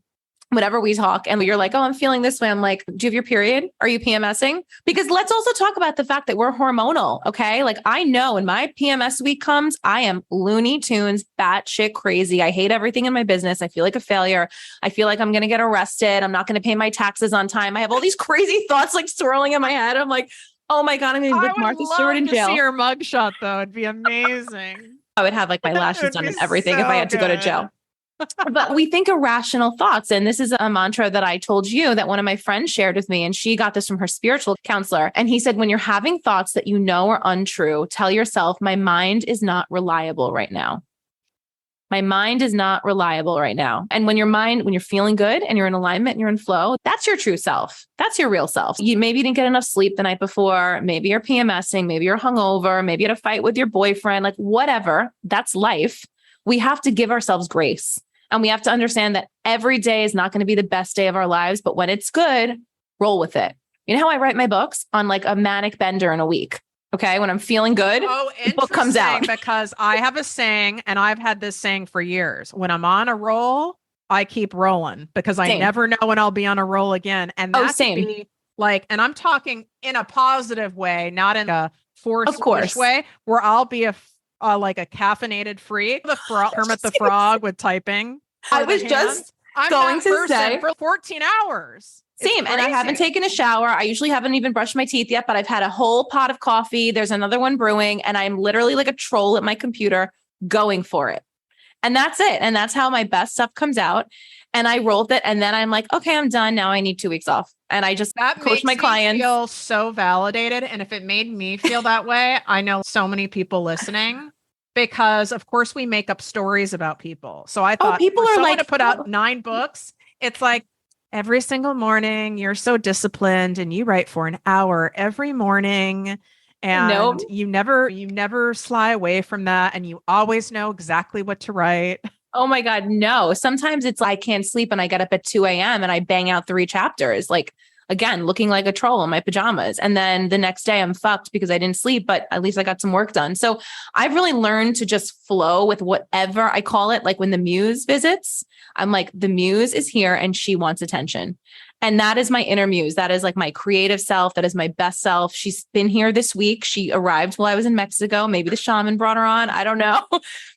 whenever we talk and you're like, oh, I'm feeling this way. I'm like, do you have your period? Are you PMSing? Because let's also talk about the fact that we're hormonal. Okay. Like I know when my PMS week comes, I am Looney Tunes, batshit crazy. I hate everything in my business. I feel like a failure. I feel like I'm going to get arrested. I'm not going to pay my taxes on time. I have all these crazy thoughts like swirling in my head. I'm like, oh my God, I'm going to be with Martha Stewart in jail. I would love to see your mugshot though. It'd be amazing. I would have like my lashes done and everything if I had to go to jail. But we think irrational thoughts. And this is a mantra that I told you that one of my friends shared with me. And she got this from her spiritual counselor. And he said, when you're having thoughts that you know are untrue, tell yourself, my mind is not reliable right now. My mind is not reliable right now. And when you're feeling good and you're in alignment and you're in flow, that's your true self. That's your real self. You maybe didn't get enough sleep the night before. Maybe you're PMSing. Maybe you're hungover. Maybe you had a fight with your boyfriend, like whatever. That's life. We have to give ourselves grace. And we have to understand that every day is not going to be the best day of our lives, but when it's good, roll with it. You know how I write my books? On like a manic bender in a week. Okay. When I'm feeling good, the book comes out. Because I have a saying, and I've had this saying for years. When I'm on a roll, I keep rolling because I never know when I'll be on a roll again. And that's be like, and I'm talking in a positive way, not in a forced way, where I'll be like a caffeinated freak, Kermit the Frog with typing. I was just going to say for 14 hours. Same. And I haven't taken a shower. I usually haven't even brushed my teeth yet, but I've had a whole pot of coffee. There's another one brewing and I'm literally like a troll at my computer going for it. And that's it. And that's how my best stuff comes out. And I roll with it. And then I'm like, okay, I'm done. Now I need 2 weeks off. And I just coach my clients. Feel so validated. And if it made me feel that way, I know so many people listening because of course we make up stories about people. So I thought people are like to put out 9 books. It's like every single morning you're so disciplined and you write for an hour every morning. And you never sly away from that. And you always know exactly what to write. Oh my God, no. Sometimes it's like I can't sleep and I get up at 2 a.m. and I bang out 3 chapters, like, again, looking like a troll in my pajamas. And then the next day I'm fucked because I didn't sleep, but at least I got some work done. So I've really learned to just flow with whatever I call it. Like when the muse visits, I'm like, the muse is here and she wants attention. And that is my inner muse. That is like my creative self. That is my best self. She's been here this week. She arrived while I was in Mexico. Maybe the shaman brought her on. I don't know.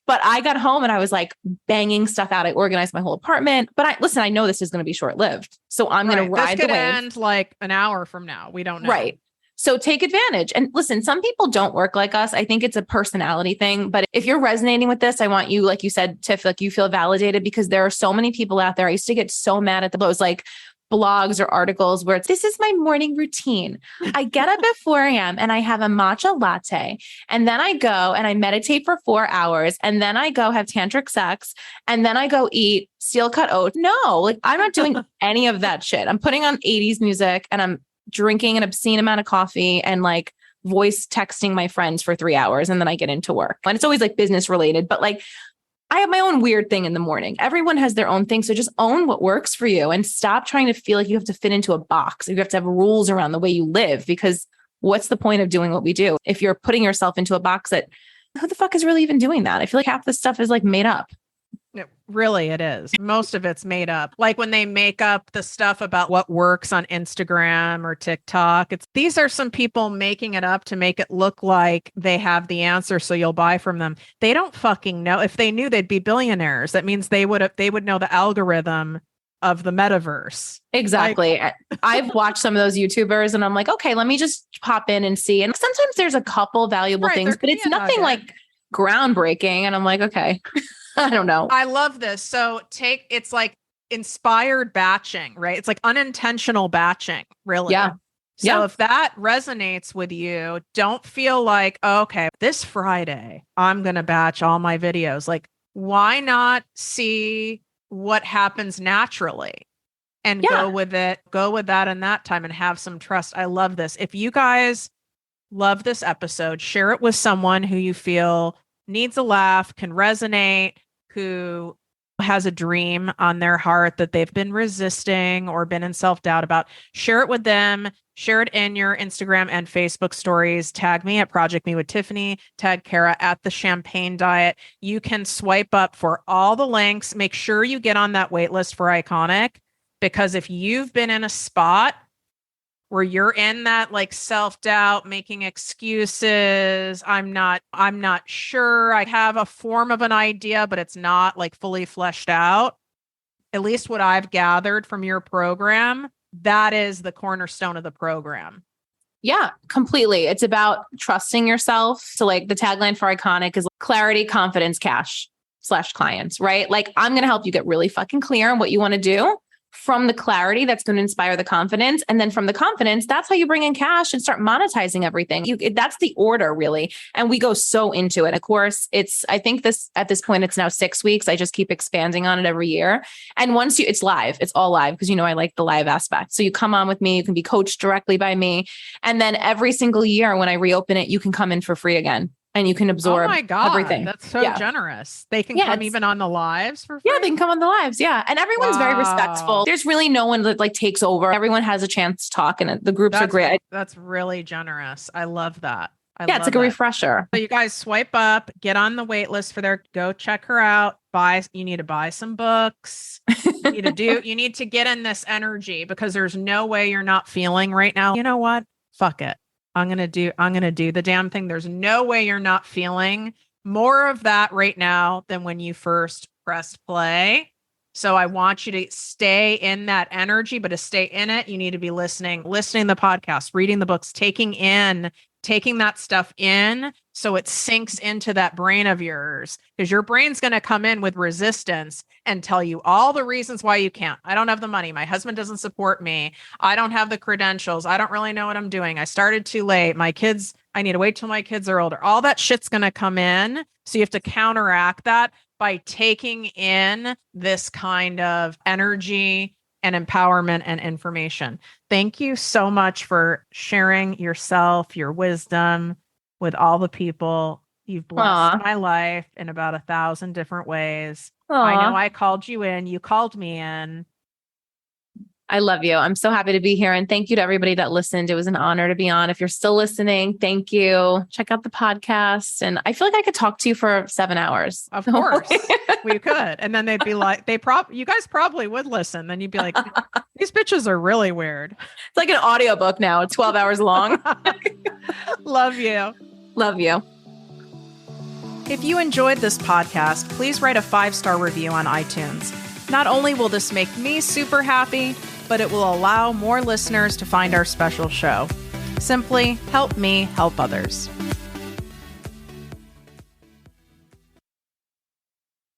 But I got home and I was like banging stuff out. I organized my whole apartment. But I know this is going to be short-lived. So I'm going to ride the wave. This could end like an hour from now. We don't know. Right. So take advantage. And listen, some people don't work like us. I think it's a personality thing. But if you're resonating with this, I want you, like you said, Tiff, like you feel validated because there are so many people out there. I used to get so mad at those like blogs or articles where this is my morning routine. I get up at 4 a.m. and I have a matcha latte. And then I go and I meditate for 4 hours. And then I go have tantric sex. And then I go eat steel cut oats. No, like I'm not doing any of that shit. I'm putting on 80s music and I'm drinking an obscene amount of coffee and like voice texting my friends for 3 hours. And then I get into work. And it's always like business related, but like I have my own weird thing in the morning. Everyone has their own thing. So just own what works for you and stop trying to feel like you have to fit into a box. You have to have rules around the way you live, because what's the point of doing what we do? If you're putting yourself into a box that who the fuck is really even doing that? I feel like half this stuff is like made up. It is. Most of it's made up. Like when they make up the stuff about what works on Instagram or TikTok, these are some people making it up to make it look like they have the answer so you'll buy from them. They don't fucking know. If they knew, they'd be billionaires. That means they would know the algorithm of the metaverse. Exactly. Like, I've watched some of those YouTubers and I'm like, okay, let me just pop in and see. And sometimes there's a couple valuable things, but it's nothing like groundbreaking. And I'm like, okay. I don't know. I love this. So it's like inspired batching, right? It's like unintentional batching, really. Yeah. So if that resonates with you, don't feel like, okay, this Friday, I'm going to batch all my videos. Like, why not see what happens naturally and go with that in that time and have some trust. I love this. If you guys love this episode, share it with someone who you feel needs a laugh, can resonate, who has a dream on their heart that they've been resisting or been in self-doubt about. Share it with them. Share it in your Instagram and Facebook stories. Tag me at ProjectME with Tiffany. Tag Cara at The Champagne Diet. You can swipe up for all the links. Make sure you get on that wait list for Iconic Because if you've been in a spot where you're in that like self-doubt, making excuses, I'm not sure, I have a form of an idea, but it's not like fully fleshed out. At least what I've gathered from your program, that is the cornerstone of the program. Yeah, completely. It's about trusting yourself. So like the tagline for Iconic is clarity, confidence, cash / clients, right? Like I'm going to help you get really fucking clear on what you want to do. From the clarity, that's going to inspire the confidence. And then from the confidence, that's how you bring in cash and start monetizing everything. That's the order, really. And we go so into it. Of course, I think at this point, it's now 6 weeks. I just keep expanding on it every year. And once it's live, it's all live because, I like the live aspect. So you come on with me, you can be coached directly by me. And then every single year when I reopen it, you can come in for free again. And you can absorb everything. That's so generous. They can come even on the lives for free? Yeah, they can come on the lives. Yeah. And everyone's very respectful. There's really no one that like takes over. Everyone has a chance to talk and the groups are great. That's really generous. I love that. It's like a refresher. So you guys swipe up, get on the wait list go check her out. You need to buy some books. You need to get in this energy because there's no way you're not feeling right now. You know what? Fuck it. I'm going to do the damn thing. There's no way you're not feeling more of that right now than when you first pressed play. So I want you to stay in that energy, but to stay in it, you need to be listening to the podcast, reading the books, taking that stuff in so it sinks into that brain of yours, because your brain's going to come in with resistance and tell you all the reasons why you can't. I don't have the money. My husband doesn't support me. I don't have the credentials. I don't really know what I'm doing. I started too late. I need to wait till my kids are older. All that shit's going to come in. So you have to counteract that by taking in this kind of energy and empowerment and information. Thank you so much for sharing yourself, your wisdom with all the people. You've blessed my life in about 1,000 different ways. I know I called you in, you called me in. I love you. I'm so happy to be here. And thank you to everybody that listened. It was an honor to be on. If you're still listening, thank you. Check out the podcast. And I feel like I could talk to you for 7 hours. Of course we could. And then they'd be like, you guys probably would listen. Then you'd be like, these bitches are really weird. It's like an audiobook now. It's 12 hours long. Love you. Love you. If you enjoyed this podcast, please write a 5-star review on iTunes. Not only will this make me super happy, but it will allow more listeners to find our special show. Simply help me help others.